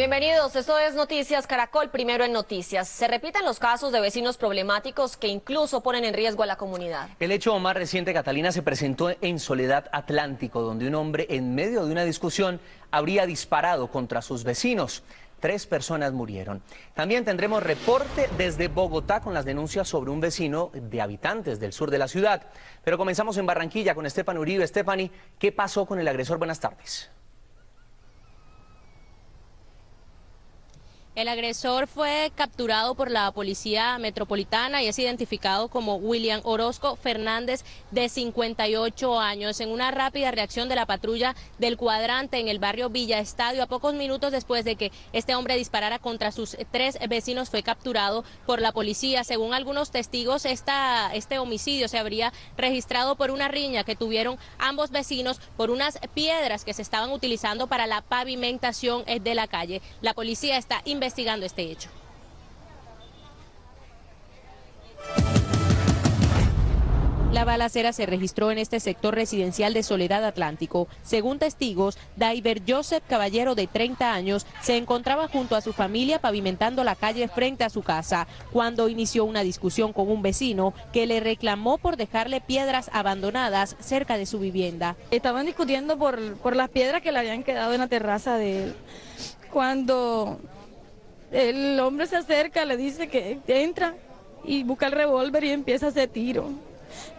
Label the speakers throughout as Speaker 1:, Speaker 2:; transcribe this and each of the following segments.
Speaker 1: Bienvenidos, esto es Noticias Caracol, primero en noticias. Se repiten los casos de vecinos problemáticos que incluso ponen en riesgo a la comunidad.
Speaker 2: El hecho más reciente, Catalina, se presentó en Soledad Atlántico, donde un hombre en medio de una discusión habría disparado contra sus vecinos. 3 personas murieron. También tendremos reporte desde Bogotá con las denuncias sobre un vecino de habitantes del sur de la ciudad. Pero comenzamos en Barranquilla con Stephanie Uribe. Stephanie, ¿qué pasó con el agresor? Buenas tardes.
Speaker 3: El agresor fue capturado por la Policía Metropolitana y es identificado como William Orozco Fernández, de 58 años. En una rápida reacción de la patrulla del cuadrante en el barrio Villa Estadio, a pocos minutos después de que este hombre disparara contra sus 3 vecinos, fue capturado por la policía. Según algunos testigos, este homicidio se habría registrado por una riña que tuvieron ambos vecinos por unas piedras que se estaban utilizando para la pavimentación de la calle. La policía está investigando este hecho. La balacera se registró en este sector residencial de Soledad Atlántico. Según testigos, Daiver Joseph Caballero, de 30 años, se encontraba junto a su familia pavimentando la calle frente a su casa, cuando inició una discusión con un vecino que le reclamó por dejarle piedras abandonadas cerca de su vivienda.
Speaker 4: Estaban discutiendo por las piedras que le habían quedado en la terraza de él. Cuando el hombre se acerca, le dice que entra y busca el revólver y empieza a hacer tiro.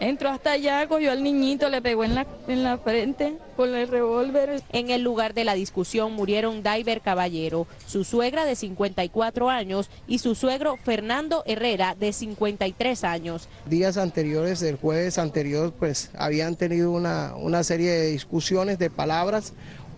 Speaker 4: Entró hasta allá, cogió al niñito, le pegó en la frente con el revólver.
Speaker 3: En el lugar de la discusión murieron Daiver Caballero, su suegra de 54 años y su suegro Fernando Herrera, de 53 años.
Speaker 5: Días anteriores, el jueves anterior, pues habían tenido una serie de discusiones, de palabras.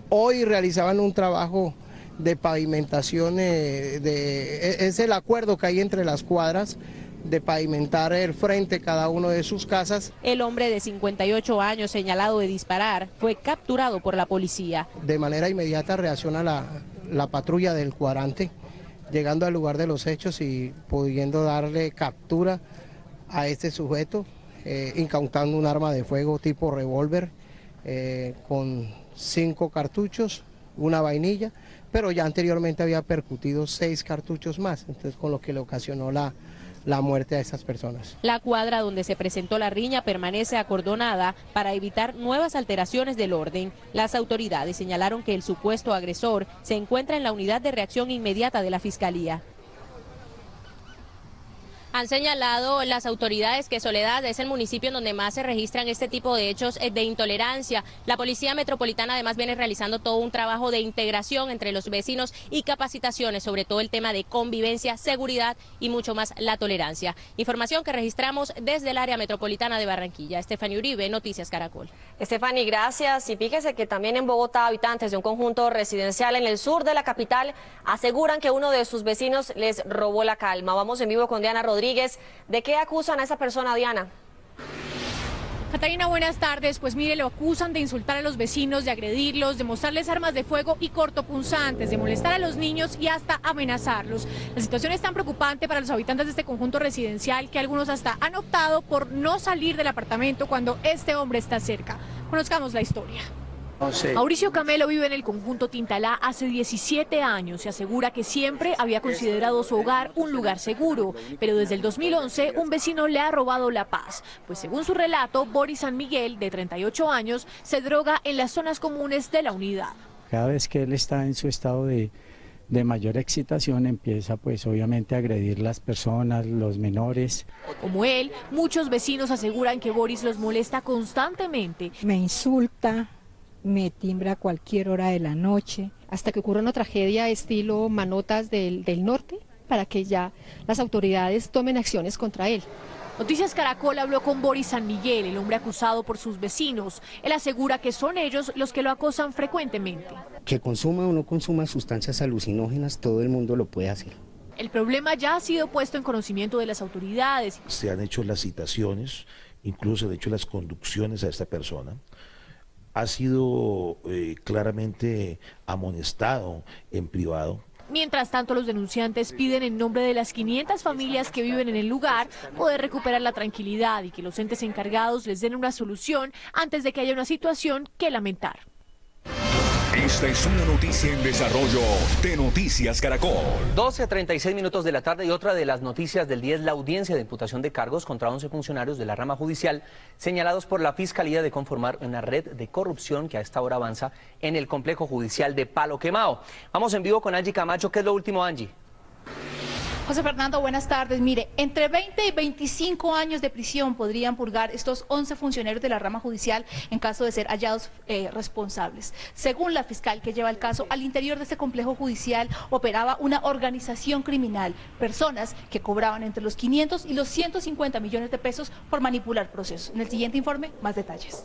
Speaker 5: Hoy realizaban un trabajo de pavimentación, es el acuerdo que hay entre las cuadras de pavimentar el frente de cada uno de sus casas.
Speaker 3: El hombre de 58 años señalado de disparar fue capturado por la policía.
Speaker 5: De manera inmediata reacciona la patrulla del cuadrante, llegando al lugar de los hechos y pudiendo darle captura a este sujeto, incautando un arma de fuego tipo revólver con 5 cartuchos, una vainilla, pero ya anteriormente había percutido 6 cartuchos más, entonces con lo que le ocasionó la muerte a estas personas.
Speaker 3: La cuadra donde se presentó la riña permanece acordonada para evitar nuevas alteraciones del orden. Las autoridades señalaron que el supuesto agresor se encuentra en la unidad de reacción inmediata de la Fiscalía. Han señalado las autoridades que Soledad es el municipio en donde más se registran este tipo de hechos de intolerancia. La Policía Metropolitana además viene realizando todo un trabajo de integración entre los vecinos y capacitaciones sobre todo el tema de convivencia, seguridad y mucho más la tolerancia. Información que registramos desde el área metropolitana de Barranquilla. Stephanie Uribe, Noticias Caracol.
Speaker 1: Stephanie, gracias. Y fíjese que también en Bogotá, habitantes de un conjunto residencial en el sur de la capital aseguran que uno de sus vecinos les robó la calma. Vamos en vivo con Diana Rodríguez. ¿De qué acusan a esa persona, Diana?
Speaker 6: Catarina, buenas tardes. Pues mire, lo acusan de insultar a los vecinos, de agredirlos, de mostrarles armas de fuego y cortopunzantes, de molestar a los niños y hasta amenazarlos. La situación es tan preocupante para los habitantes de este conjunto residencial que algunos hasta han optado por no salir del apartamento cuando este hombre está cerca. Conozcamos la historia. Mauricio Camelo vive en el conjunto Tintalá hace 17 años y asegura que siempre había considerado su hogar un lugar seguro, pero desde el 2011 un vecino le ha robado la paz, pues según su relato, Boris San Miguel, de 38 años, se droga en las zonas comunes de la unidad.
Speaker 7: Cada vez que él está en su estado de mayor excitación empieza pues obviamente a agredir las personas, los menores.
Speaker 6: Como él, muchos vecinos aseguran que Boris los molesta constantemente.
Speaker 8: Me insulta, me timbra a cualquier hora de la noche.
Speaker 9: Hasta que ocurra una tragedia estilo Manotas del norte, para que ya las autoridades tomen acciones contra él.
Speaker 6: Noticias Caracol habló con Boris San Miguel, el hombre acusado por sus vecinos. Él asegura que son ellos los que lo acosan frecuentemente.
Speaker 10: Que consuma o no consuma sustancias alucinógenas, todo el mundo lo puede hacer.
Speaker 6: El problema ya ha sido puesto en conocimiento de las autoridades.
Speaker 11: Se han hecho las citaciones, incluso se han hecho las conducciones a esta persona. Ha sido claramente amonestado en privado.
Speaker 6: Mientras tanto, los denunciantes piden en nombre de las 500 familias que viven en el lugar poder recuperar la tranquilidad y que los entes encargados les den una solución antes de que haya una situación que lamentar.
Speaker 12: Esta es una noticia en desarrollo de Noticias Caracol.
Speaker 2: 12:36 minutos de la tarde, y otra de las noticias del día es la audiencia de imputación de cargos contra 11 funcionarios de la rama judicial señalados por la Fiscalía de conformar una red de corrupción que a esta hora avanza en el complejo judicial de Palo Quemado. Vamos en vivo con Angie Camacho. ¿Qué es lo último, Angie?
Speaker 13: José Fernando, buenas tardes. Mire, entre 20 y 25 años de prisión podrían purgar estos 11 funcionarios de la rama judicial en caso de ser hallados responsables. Según la fiscal que lleva el caso, al interior de este complejo judicial operaba una organización criminal, personas que cobraban entre los 500 y los 150 millones de pesos por manipular procesos. En el siguiente informe, más detalles.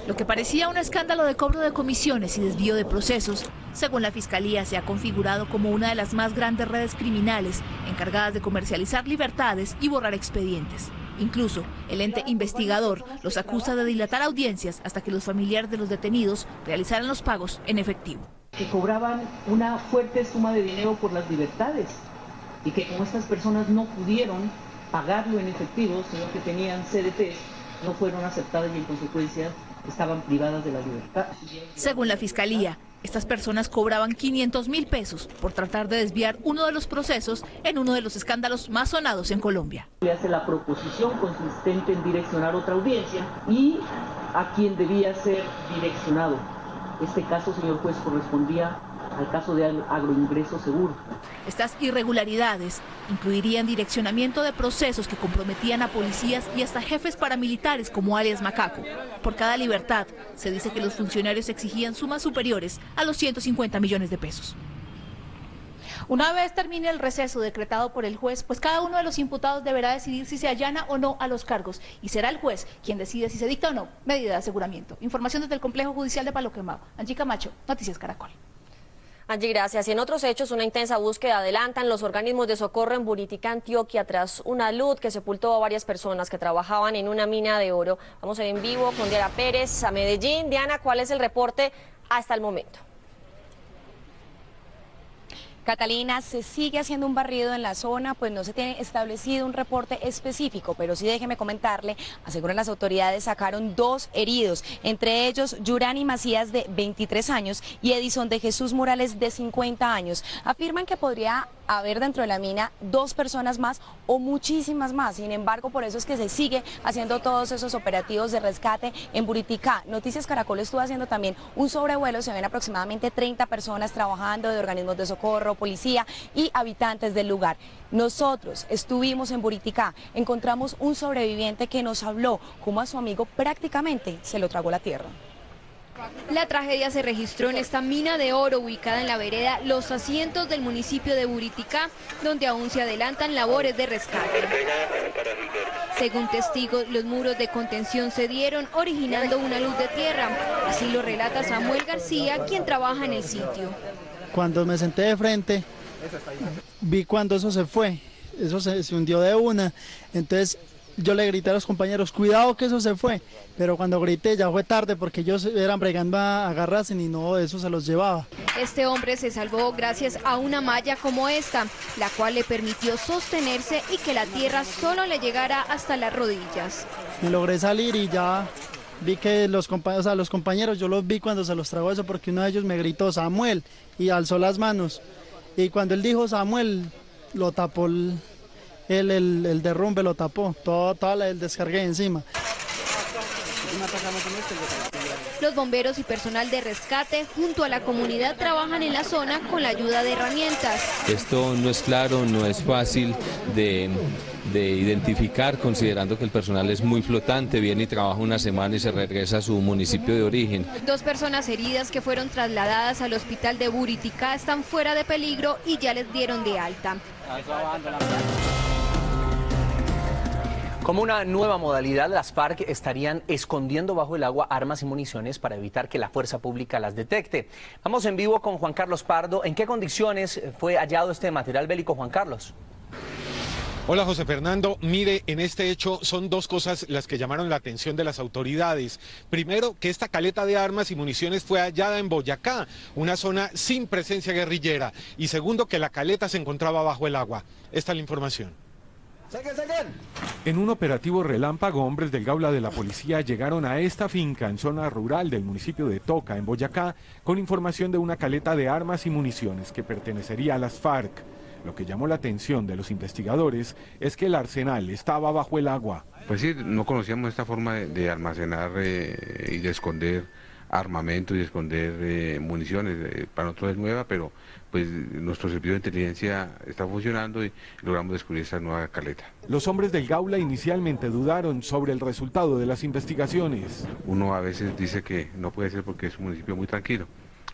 Speaker 13: Lo que parecía un escándalo de cobro de comisiones y desvío de procesos, según la Fiscalía, se ha configurado como una de las más grandes redes criminales encargadas de comercializar libertades y borrar expedientes. Incluso el ente investigador los acusa de dilatar audiencias hasta que los familiares de los detenidos realizaran los pagos en efectivo.
Speaker 14: Que cobraban una fuerte suma de dinero por las libertades y que como estas personas no pudieron pagarlo en efectivo, sino que tenían CDTs, no fueron aceptadas y en consecuencia estaban privadas de la libertad.
Speaker 13: Según la Fiscalía, estas personas cobraban 500.000 pesos por tratar de desviar uno de los procesos en uno de los escándalos más sonados en Colombia.
Speaker 14: Le hace la proposición consistente en direccionar otra audiencia y a quien debía ser direccionado. Este caso, señor juez, correspondía al caso de Agroingreso Seguro.
Speaker 13: Estas irregularidades incluirían direccionamiento de procesos que comprometían a policías y hasta jefes paramilitares como alias Macaco. Por cada libertad, se dice que los funcionarios exigían sumas superiores a los 150 millones de pesos. Una vez termine el receso decretado por el juez, pues cada uno de los imputados deberá decidir si se allana o no a los cargos, y será el juez quien decide si se dicta o no medida de aseguramiento. Información desde el Complejo Judicial de Palo Quemado. Angie Camacho, Noticias Caracol.
Speaker 1: Angie, gracias. Y en otros hechos, una intensa búsqueda adelantan los organismos de socorro en Buriticá, Antioquia, tras una luz que sepultó a varias personas que trabajaban en una mina de oro. Vamos a ir en vivo con Diana Pérez a Medellín. Diana, ¿cuál es el reporte hasta el momento?
Speaker 15: Catalina, se sigue haciendo un barrido en la zona, pues no se tiene establecido un reporte específico, pero sí déjeme comentarle, aseguran las autoridades, sacaron 2 heridos, entre ellos Yurani Macías de 23 años y Edison de Jesús Morales de 50 años. Afirman que podría haber dentro de la mina 2 personas más o muchísimas más. Sin embargo, por eso es que se sigue haciendo todos esos operativos de rescate en Buriticá. Noticias Caracol estuvo haciendo también un sobrevuelo, se ven aproximadamente 30 personas trabajando de organismos de socorro, policía y habitantes del lugar. Nosotros estuvimos en Buriticá, encontramos un sobreviviente que nos habló cómo a su amigo prácticamente se lo tragó la tierra.
Speaker 16: La tragedia se registró en esta mina de oro ubicada en la vereda Los Asientos del municipio de Buriticá, donde aún se adelantan labores de rescate. Según testigos, los muros de contención cedieron, originando una luz de tierra. Así lo relata Samuel García, quien trabaja en el sitio.
Speaker 17: Cuando me senté de frente, vi cuando eso se fue, eso se hundió de una, entonces yo le grité a los compañeros, cuidado que eso se fue, pero cuando grité ya fue tarde porque ellos eran bregando a agarrarse y no, eso se los llevaba.
Speaker 16: Este hombre se salvó gracias a una malla como esta, la cual le permitió sostenerse y que la tierra solo le llegara hasta las rodillas.
Speaker 17: Me logré salir y ya vi que los compañeros, yo los vi cuando se los tragó eso porque uno de ellos me gritó Samuel y alzó las manos. Y cuando él dijo Samuel, lo tapó el derrumbe, lo tapó, toda el descargué encima.
Speaker 16: Los bomberos y personal de rescate junto a la comunidad trabajan en la zona con la ayuda de herramientas.
Speaker 18: Esto no es claro, no es fácil de identificar, considerando que el personal es muy flotante, viene y trabaja una semana y se regresa a su municipio de origen. 2
Speaker 16: personas heridas que fueron trasladadas al hospital de Buriticá están fuera de peligro y ya les dieron de alta.
Speaker 2: Como una nueva modalidad, las FARC estarían escondiendo bajo el agua armas y municiones para evitar que la fuerza pública las detecte. Vamos en vivo con Juan Carlos Pardo. ¿En qué condiciones fue hallado este material bélico, Juan Carlos?
Speaker 19: Hola José Fernando, mire, en este hecho son 2 cosas las que llamaron la atención de las autoridades. Primero, que esta caleta de armas y municiones fue hallada en Boyacá, una zona sin presencia guerrillera. Y segundo, que la caleta se encontraba bajo el agua. Esta es la información. En un operativo relámpago, hombres del Gaula de la policía llegaron a esta finca en zona rural del municipio de Toca, en Boyacá, con información de una caleta de armas y municiones que pertenecería a las FARC. Lo que llamó la atención de los investigadores es que el arsenal estaba bajo el agua.
Speaker 20: Pues sí, no conocíamos esta forma de almacenar y de esconder armamento y de esconder municiones. Para nosotros es nueva, pero pues nuestro servicio de inteligencia está funcionando y logramos descubrir esta nueva caleta.
Speaker 19: Los hombres del Gaula inicialmente dudaron sobre el resultado de las investigaciones.
Speaker 20: Uno a veces dice que no puede ser porque es un municipio muy tranquilo,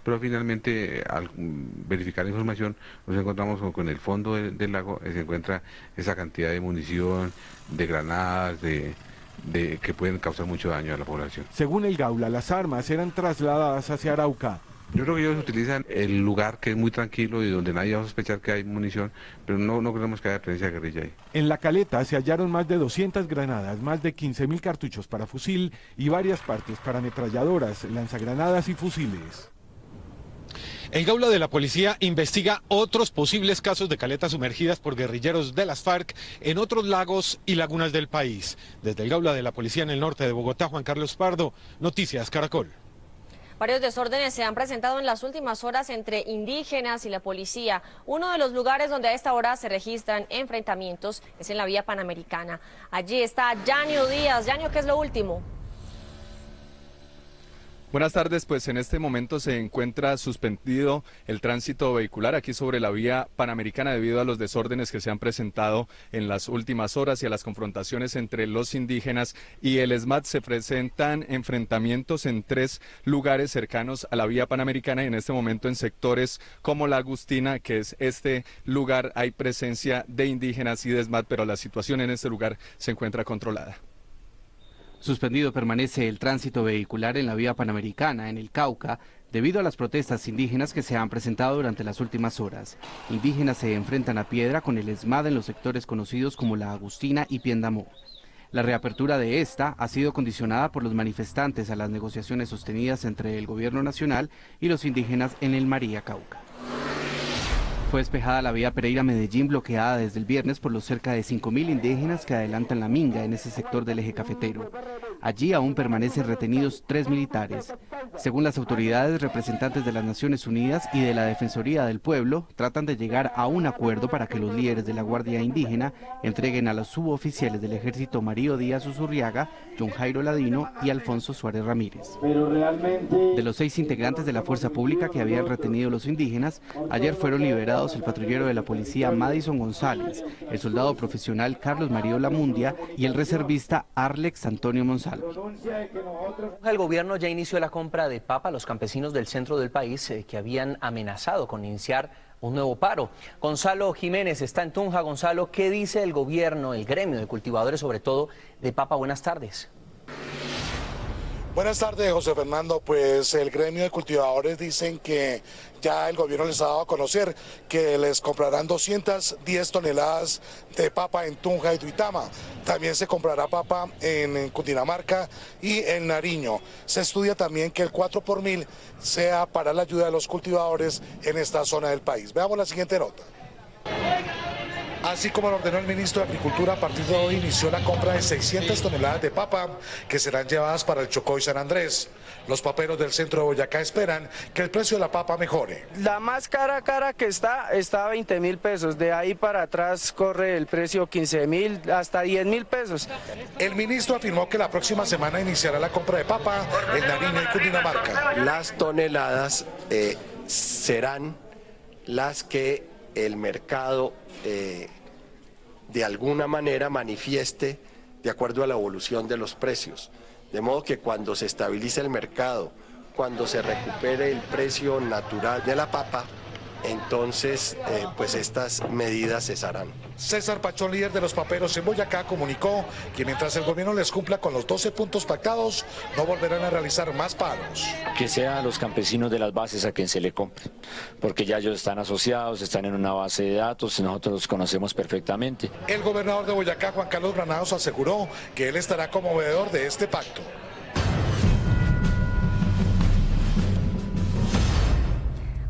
Speaker 20: pero finalmente al verificar la información nos encontramos con el fondo del lago, se encuentra esa cantidad de munición, de granadas, que pueden causar mucho daño a la población.
Speaker 19: Según el Gaula, las armas eran trasladadas hacia Arauca.
Speaker 20: Yo creo que ellos utilizan el lugar que es muy tranquilo y donde nadie va a sospechar que hay munición, pero no creemos que haya presencia de guerrilla ahí.
Speaker 19: En la caleta se hallaron más de 200 granadas, más de 15.000 cartuchos para fusil y varias partes para ametralladoras, lanzagranadas y fusiles. El Gaula de la policía investiga otros posibles casos de caletas sumergidas por guerrilleros de las FARC en otros lagos y lagunas del país. Desde el Gaula de la policía en el norte de Bogotá, Juan Carlos Pardo, Noticias Caracol.
Speaker 1: Varios desórdenes se han presentado en las últimas horas entre indígenas y la policía. Uno de los lugares donde a esta hora se registran enfrentamientos es en la vía Panamericana. Allí está Yanio Díaz. Yanio, ¿qué es lo último?
Speaker 21: Buenas tardes, pues en este momento se encuentra suspendido el tránsito vehicular aquí sobre la vía Panamericana debido a los desórdenes que se han presentado en las últimas horas y a las confrontaciones entre los indígenas y el ESMAD. Se presentan enfrentamientos en 3 lugares cercanos a la vía Panamericana y en este momento en sectores como La Agustina, que es este lugar, hay presencia de indígenas y de ESMAD, pero la situación en este lugar se encuentra controlada.
Speaker 22: Suspendido permanece el tránsito vehicular en la vía Panamericana, en el Cauca, debido a las protestas indígenas que se han presentado durante las últimas horas. Indígenas se enfrentan a piedra con el ESMAD en los sectores conocidos como La Agustina y Piendamó. La reapertura de esta ha sido condicionada por los manifestantes a las negociaciones sostenidas entre el gobierno nacional y los indígenas en el María Cauca. Fue despejada la vía Pereira-Medellín, bloqueada desde el viernes por los cerca de 5.000 indígenas que adelantan la minga en ese sector del eje cafetero. Allí aún permanecen retenidos 3 militares. Según las autoridades, representantes de las Naciones Unidas y de la Defensoría del Pueblo tratan de llegar a un acuerdo para que los líderes de la Guardia Indígena entreguen a los suboficiales del Ejército Mario Díaz Usurriaga, John Jairo Ladino y Alfonso Suárez Ramírez. De los 6 integrantes de la fuerza pública que habían retenido los indígenas, ayer fueron liberados el patrullero de la policía Madison González, el soldado profesional Carlos Mario Lamundia y el reservista Arlex Antonio Monsalve.
Speaker 2: El gobierno ya inició la compra de papa a los campesinos del centro del país que habían amenazado con iniciar un nuevo paro. Gonzalo Jiménez está en Tunja. Gonzalo, ¿qué dice el gobierno, el gremio de cultivadores, sobre todo de papa? Buenas tardes.
Speaker 23: Buenas tardes, José Fernando. Pues el gremio de cultivadores dicen que ya el gobierno les ha dado a conocer que les comprarán 210 toneladas de papa en Tunja y Duitama. También se comprará papa en Cundinamarca y en Nariño. Se estudia también que el 4 por 1000 sea para la ayuda de los cultivadores en esta zona del país. Veamos la siguiente nota. Así como lo ordenó el ministro de Agricultura, a partir de hoy inició la compra de 600 toneladas de papa que serán llevadas para el Chocó y San Andrés. Los paperos del centro de Boyacá esperan que el precio de la papa mejore.
Speaker 24: La más cara que está a 20.000 pesos. De ahí para atrás corre el precio 15.000 hasta 10.000 pesos.
Speaker 23: El ministro afirmó que la próxima semana iniciará la compra de papa en Nariño y Cundinamarca.
Speaker 25: Las toneladas serán las que el mercado de alguna manera manifieste de acuerdo a la evolución de los precios. De modo que cuando se estabilice el mercado, cuando se recupere el precio natural de la papa, entonces pues estas medidas cesarán.
Speaker 23: César Pachón, líder de los paperos en Boyacá, comunicó que mientras el gobierno les cumpla con los 12 puntos pactados, no volverán a realizar más paros.
Speaker 26: Que sea a los campesinos de las bases a quien se le compre, porque ya ellos están asociados, están en una base de datos y nosotros los conocemos perfectamente.
Speaker 23: El gobernador de Boyacá, Juan Carlos Granados, aseguró que él estará como veedor de este pacto.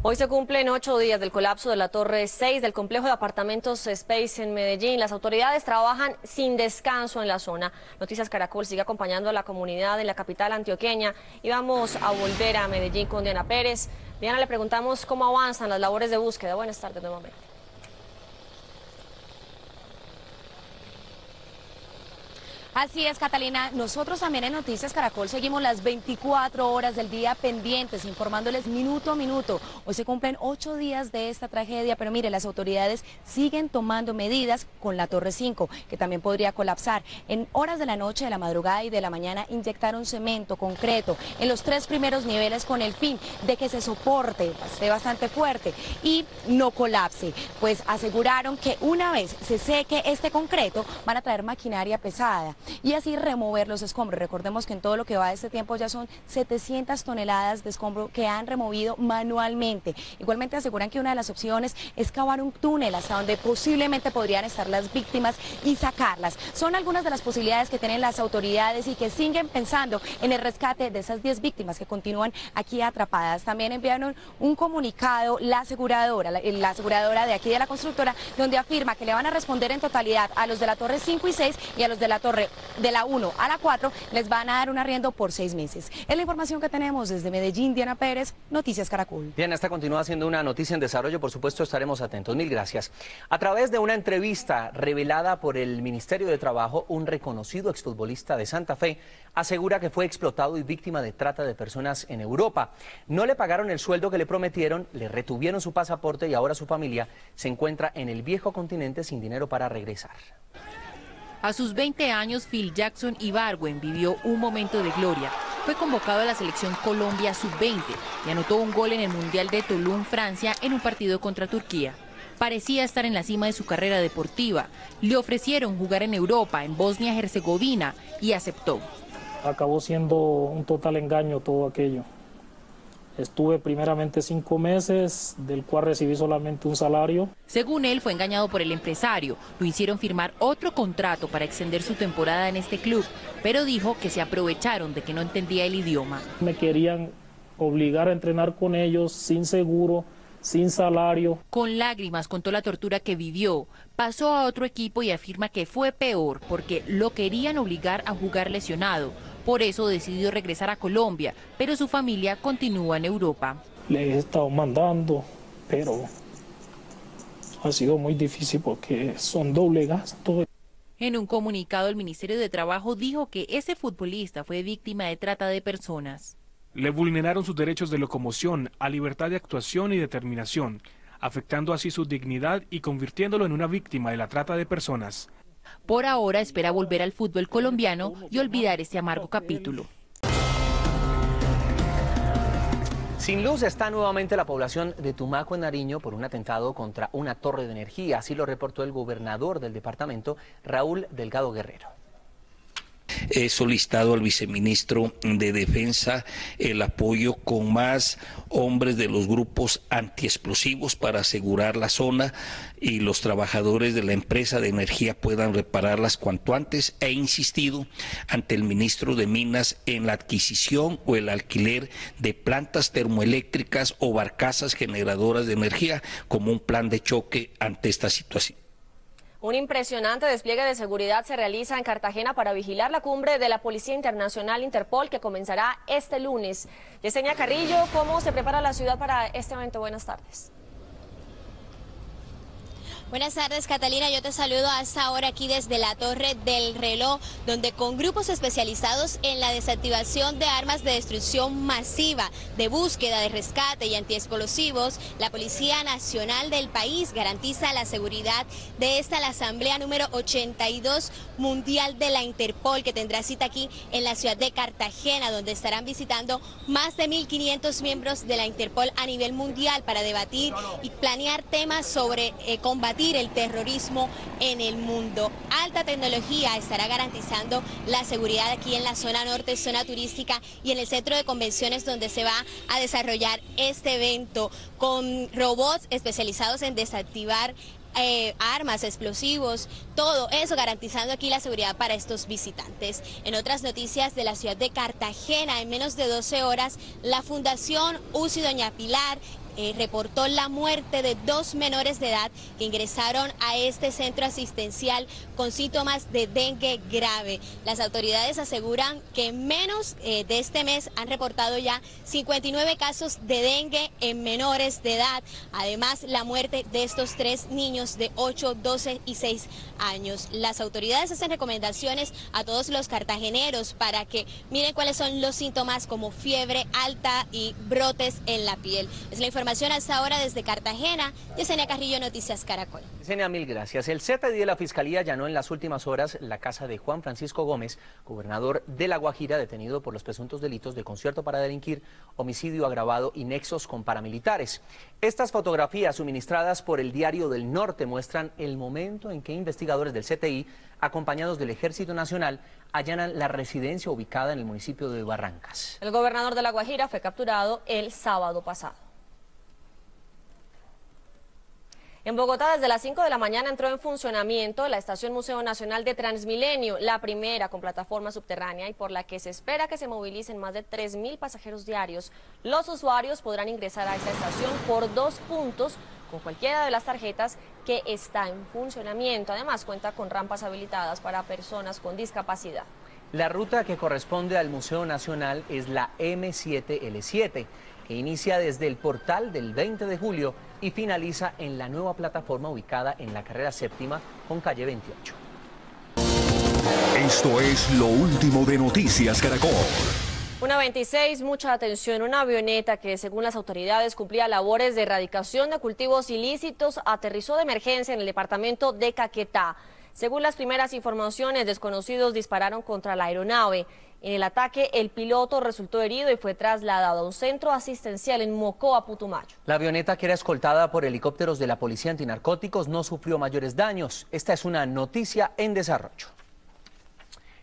Speaker 1: Hoy se cumplen 8 días del colapso de la Torre 6 del complejo de apartamentos Space en Medellín. Las autoridades trabajan sin descanso en la zona. Noticias Caracol sigue acompañando a la comunidad en la capital antioqueña y vamos a volver a Medellín con Diana Pérez. Diana, le preguntamos cómo avanzan las labores de búsqueda. Buenas tardes nuevamente.
Speaker 15: Así es, Catalina. Nosotros también en Noticias Caracol seguimos las 24 horas del día pendientes, informándoles minuto a minuto. Hoy se cumplen 8 días de esta tragedia, pero mire, las autoridades siguen tomando medidas con la Torre 5, que también podría colapsar. En horas de la noche, de la madrugada y de la mañana inyectaron cemento, concreto, en los 3 primeros niveles con el fin de que se soporte, esté bastante fuerte y no colapse. Pues aseguraron que una vez se seque este concreto, van a traer maquinaria pesada y así remover los escombros. Recordemos que en todo lo que va de este tiempo ya son 700 toneladas de escombro que han removido manualmente. Igualmente aseguran que una de las opciones es cavar un túnel hasta donde posiblemente podrían estar las víctimas y sacarlas. Son algunas de las posibilidades que tienen las autoridades y que siguen pensando en el rescate de esas 10 víctimas que continúan aquí atrapadas. También enviaron un comunicado la aseguradora de aquí de la constructora, donde afirma que le van a responder en totalidad a los de la Torre 5 y 6 y a los de la Torre de la 1 a la 4 les van a dar un arriendo por 6 meses. Es la información que tenemos desde Medellín. Diana Pérez, Noticias Caracol.
Speaker 2: Diana, esta continúa siendo una noticia en desarrollo, por supuesto estaremos atentos. Mil gracias. A través de una entrevista revelada por el Ministerio de Trabajo, un reconocido exfutbolista de Santa Fe asegura que fue explotado y víctima de trata de personas en Europa. No le pagaron el sueldo que le prometieron, le retuvieron su pasaporte y ahora su familia se encuentra en el viejo continente sin dinero para regresar.
Speaker 3: A sus 20 años, Phil Jackson Ibargüen vivió un momento de gloria. Fue convocado a la selección Colombia Sub-20 y anotó un gol en el Mundial de Toulon, Francia, en un partido contra Turquía. Parecía estar en la cima de su carrera deportiva. Le ofrecieron jugar en Europa, en Bosnia-Herzegovina, y aceptó.
Speaker 4: Acabó siendo un total engaño todo aquello. Estuve primeramente 5 meses, del cual recibí solamente un salario.
Speaker 3: Según él, fue engañado por el empresario. Lo hicieron firmar otro contrato para extender su temporada en este club, pero dijo que se aprovecharon de que no entendía el idioma.
Speaker 4: Me querían obligar a entrenar con ellos sin seguro, sin salario.
Speaker 3: Con lágrimas contó la tortura que vivió. Pasó a otro equipo y afirma que fue peor porque lo querían obligar a jugar lesionado. Por eso decidió regresar a Colombia, pero su familia continúa en Europa.
Speaker 4: Le he estado mandando, pero ha sido muy difícil porque son doble gasto.
Speaker 3: En un comunicado, el Ministerio de Trabajo dijo que ese futbolista fue víctima de trata de personas.
Speaker 5: Le vulneraron sus derechos de locomoción, a libertad de actuación y determinación, afectando así su dignidad y convirtiéndolo en una víctima de la trata de personas.
Speaker 3: Por ahora espera volver al fútbol colombiano y olvidar este amargo capítulo.
Speaker 2: Sin luz está nuevamente la población de Tumaco, en Nariño, por un atentado contra una torre de energía. Así lo reportó el gobernador del departamento, Raúl Delgado Guerrero.
Speaker 7: He solicitado al viceministro de Defensa el apoyo con más hombres de los grupos antiexplosivos para asegurar la zona y los trabajadores de la empresa de energía puedan repararlas cuanto antes. He insistido ante el ministro de Minas en la adquisición o el alquiler de plantas termoeléctricas o barcazas generadoras de energía como un plan de choque ante esta situación.
Speaker 1: Un impresionante despliegue de seguridad se realiza en Cartagena para vigilar la cumbre de la Policía Internacional Interpol que comenzará este lunes. Yesenia Carrillo, ¿cómo se prepara la ciudad para este evento? Buenas tardes.
Speaker 8: Buenas tardes, Catalina. Yo te saludo hasta ahora aquí desde la Torre del Reloj, donde con grupos especializados en la desactivación de armas de destrucción masiva, de búsqueda, de rescate y antiexplosivos, la Policía Nacional del país garantiza la seguridad de la Asamblea número 82 Mundial de la Interpol, que tendrá cita aquí en la ciudad de Cartagena, donde estarán visitando más de 1.500 miembros de la Interpol a nivel mundial para debatir y planear temas sobre combatir el terrorismo en el mundo. Alta tecnología estará garantizando la seguridad aquí en la zona norte, zona turística y en el centro de convenciones donde se va a desarrollar este evento, con robots especializados en desactivar armas, explosivos, todo eso garantizando aquí la seguridad para estos visitantes. En otras noticias de la ciudad de Cartagena, en menos de 12 horas, la Fundación UCI Doña Pilar reportó la muerte de 2 menores de edad que ingresaron a este centro asistencial con síntomas de dengue grave. Las autoridades aseguran que en menos de este mes han reportado ya 59 casos de dengue en menores de edad. Además, la muerte de estos 3 niños de 8, 12 y 6 años. Las autoridades hacen recomendaciones a todos los cartageneros para que miren cuáles son los síntomas como fiebre alta y brotes en la piel. Es la información hasta ahora desde Cartagena. Yesenia Carrillo, Noticias Caracol.
Speaker 2: Yesenia, mil gracias. El CTI de la Fiscalía allanó en las últimas horas la casa de Juan Francisco Gómez, gobernador de La Guajira, detenido por los presuntos delitos de concierto para delinquir, homicidio agravado y nexos con paramilitares. Estas fotografías suministradas por el Diario del Norte muestran el momento en que investigadores del CTI, acompañados del Ejército Nacional, allanan la residencia ubicada en el municipio de Barrancas.
Speaker 1: El gobernador de La Guajira fue capturado el sábado pasado. En Bogotá, desde las 5 de la mañana entró en funcionamiento la estación Museo Nacional de Transmilenio, la primera con plataforma subterránea y por la que se espera que se movilicen más de 3.000 pasajeros diarios. Los usuarios podrán ingresar a esta estación por 2 puntos con cualquiera de las tarjetas que está en funcionamiento. Además, cuenta con rampas habilitadas para personas con discapacidad.
Speaker 2: La ruta que corresponde al Museo Nacional es la M7L7, que inicia desde el portal del 20 de julio y finaliza en la nueva plataforma ubicada en la carrera séptima con calle 28.
Speaker 6: Esto es lo último de Noticias Caracol.
Speaker 1: 1:26, mucha atención. Una avioneta que, según las autoridades, cumplía labores de erradicación de cultivos ilícitos, aterrizó de emergencia en el departamento de Caquetá. Según las primeras informaciones, desconocidos dispararon contra la aeronave. En el ataque, el piloto resultó herido y fue trasladado a un centro asistencial en Mocoa, Putumayo.
Speaker 2: La avioneta, que era escoltada por helicópteros de la Policía Antinarcóticos, no sufrió mayores daños. Esta es una noticia en desarrollo.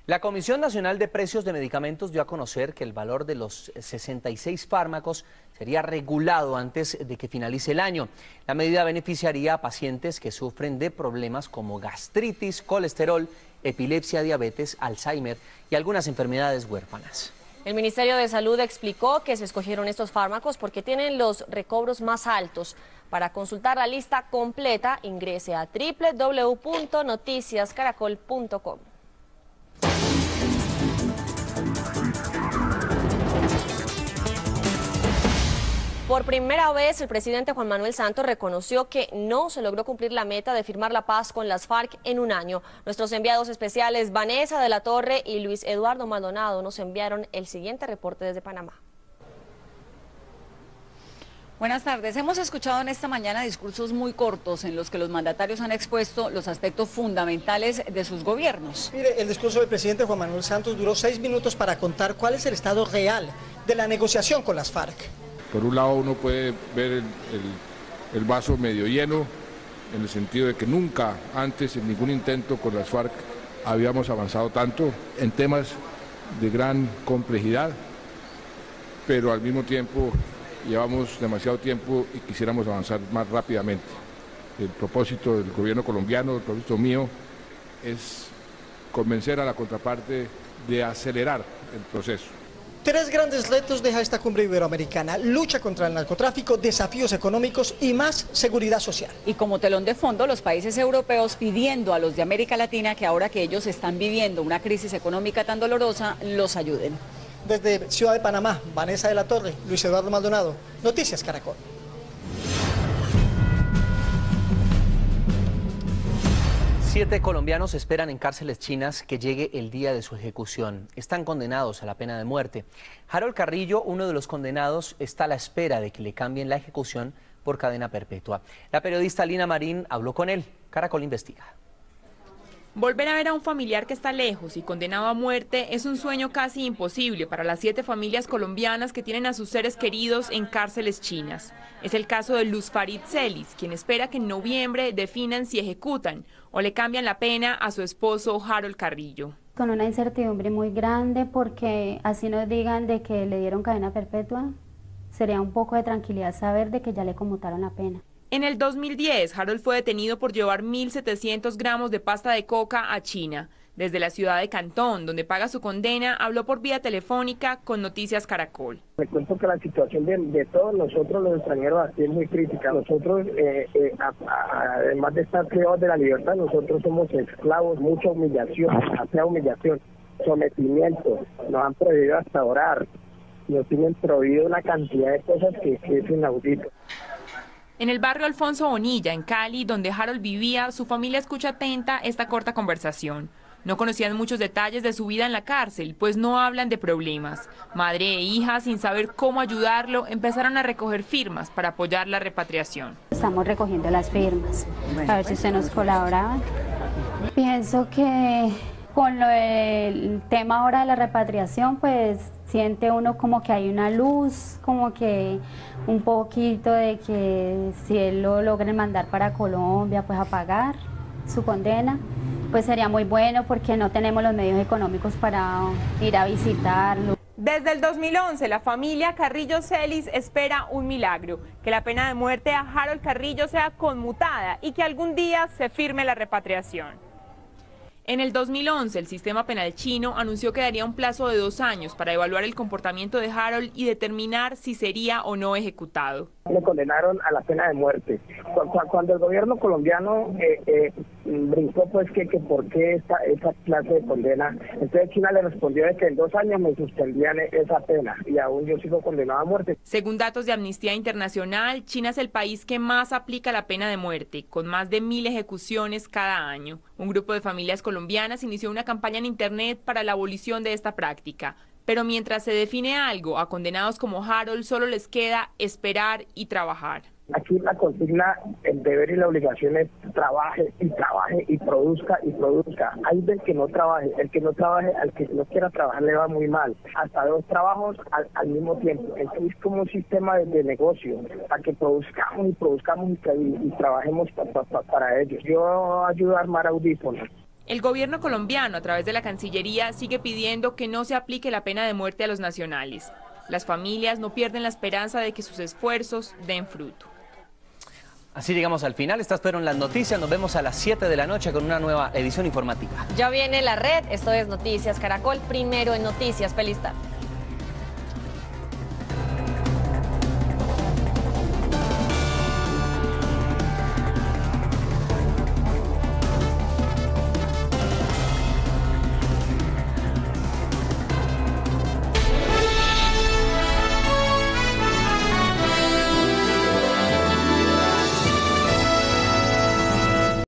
Speaker 2: La Comisión Nacional de Precios de Medicamentos dio a conocer que el valor de los 66 fármacos sería regulado antes de que finalice el año. La medida beneficiaría a pacientes que sufren de problemas como gastritis, colesterol, epilepsia, diabetes, Alzheimer y algunas enfermedades huérfanas.
Speaker 1: El Ministerio de Salud explicó que se escogieron estos fármacos porque tienen los recobros más altos. Para consultar la lista completa, ingrese a www.noticiascaracol.com. Por primera vez, el presidente Juan Manuel Santos reconoció que no se logró cumplir la meta de firmar la paz con las FARC en un año. Nuestros enviados especiales Vanessa de la Torre y Luis Eduardo Maldonado nos enviaron el siguiente reporte desde Panamá.
Speaker 9: Buenas tardes. Hemos escuchado en esta mañana discursos muy cortos en los que los mandatarios han expuesto los aspectos fundamentales de sus gobiernos.
Speaker 10: Mire, el discurso del presidente Juan Manuel Santos duró 6 minutos para contar cuál es el estado real de la negociación con las FARC.
Speaker 11: Por un lado uno puede ver el vaso medio lleno, en el sentido de que nunca antes en ningún intento con las FARC habíamos avanzado tanto en temas de gran complejidad, pero al mismo tiempo llevamos demasiado tiempo y quisiéramos avanzar más rápidamente. El propósito del gobierno colombiano, el propósito mío, es convencer a la contraparte de acelerar el proceso.
Speaker 10: 3 grandes retos deja esta cumbre iberoamericana: lucha contra el narcotráfico, desafíos económicos y más seguridad social.
Speaker 9: Y como telón de fondo, los países europeos pidiendo a los de América Latina que ahora que ellos están viviendo una crisis económica tan dolorosa, los ayuden.
Speaker 10: Desde Ciudad de Panamá, Vanessa de la Torre, Luis Eduardo Maldonado, Noticias Caracol.
Speaker 2: 7 colombianos esperan en cárceles chinas que llegue el día de su ejecución. Están condenados a la pena de muerte. Harold Carrillo, uno de los condenados, está a la espera de que le cambien la ejecución por cadena perpetua. La periodista Lina Marín habló con él. Caracol investiga.
Speaker 12: Volver a ver a un familiar que está lejos y condenado a muerte es un sueño casi imposible para las 7 familias colombianas que tienen a sus seres queridos en cárceles chinas. Es el caso de Luz Farid Celis, quien espera que en noviembre definan si ejecutan o le cambian la pena a su esposo Harold Carrillo.
Speaker 14: Con una incertidumbre muy grande, porque así nos digan de que le dieron cadena perpetua, sería un poco de tranquilidad saber de que ya le conmutaron la pena.
Speaker 12: En el 2010, Harold fue detenido por llevar 1.700 gramos de pasta de coca a China. Desde la ciudad de Cantón, donde paga su condena, habló por vía telefónica con Noticias Caracol.
Speaker 13: Me cuento que la situación de todos nosotros los extranjeros aquí es muy crítica. Nosotros, además de estar privados de la libertad, nosotros somos esclavos, mucha humillación, demasiada humillación, sometimiento. Nos han prohibido hasta orar, nos tienen prohibido una cantidad de cosas que es inaudito.
Speaker 12: En el barrio Alfonso Bonilla, en Cali, donde Harold vivía, su familia escucha atenta esta corta conversación. No conocían muchos detalles de su vida en la cárcel, pues no hablan de problemas. Madre e hija, sin saber cómo ayudarlo, empezaron a recoger firmas para apoyar la repatriación.
Speaker 14: Estamos recogiendo las firmas, a ver si usted nos colaboraba. Pienso que con el tema ahora de la repatriación, pues siente uno como que hay una luz, como que un poquito de que si él lo logren mandar para Colombia, pues a pagar su condena, pues sería muy bueno porque no tenemos los medios económicos para ir a visitarlo.
Speaker 12: Desde el 2011, la familia Carrillo Celis espera un milagro, que la pena de muerte a Harold Carrillo sea conmutada y que algún día se firme la repatriación. En el 2011, el sistema penal chino anunció que daría un plazo de 2 años para evaluar el comportamiento de Harold y determinar si sería o no ejecutado.
Speaker 13: Le condenaron a la pena de muerte. Cuando el gobierno colombiano brincó, pues que por qué esa clase de condena, entonces China le respondió de que en 2 años me suspendían esa pena y aún yo sigo condenado a muerte.
Speaker 12: Según datos de Amnistía Internacional, China es el país que más aplica la pena de muerte, con más de 1000 ejecuciones cada año. Un grupo de familias colombianas inició una campaña en internet para la abolición de esta práctica. Pero mientras se define algo, a condenados como Harold solo les queda esperar y trabajar.
Speaker 13: Aquí la consigna, el deber y la obligación es trabaje y trabaje y produzca y produzca. Hay del que no trabaje, el que no trabaje, al que no quiera trabajar le va muy mal. Hasta 2 trabajos al mismo tiempo. Entonces es como un sistema de negocio, para que produzcamos y trabajemos para ellos. Yo ayudo a armar audífonos.
Speaker 12: El gobierno colombiano, a través de la Cancillería, sigue pidiendo que no se aplique la pena de muerte a los nacionales. Las familias no pierden la esperanza de que sus esfuerzos den fruto.
Speaker 2: Así llegamos al final. Estas fueron las noticias. Nos vemos a las 7 de la noche con una nueva edición informativa.
Speaker 1: Ya viene la red. Esto es Noticias Caracol, primero en noticias. Feliz tarde.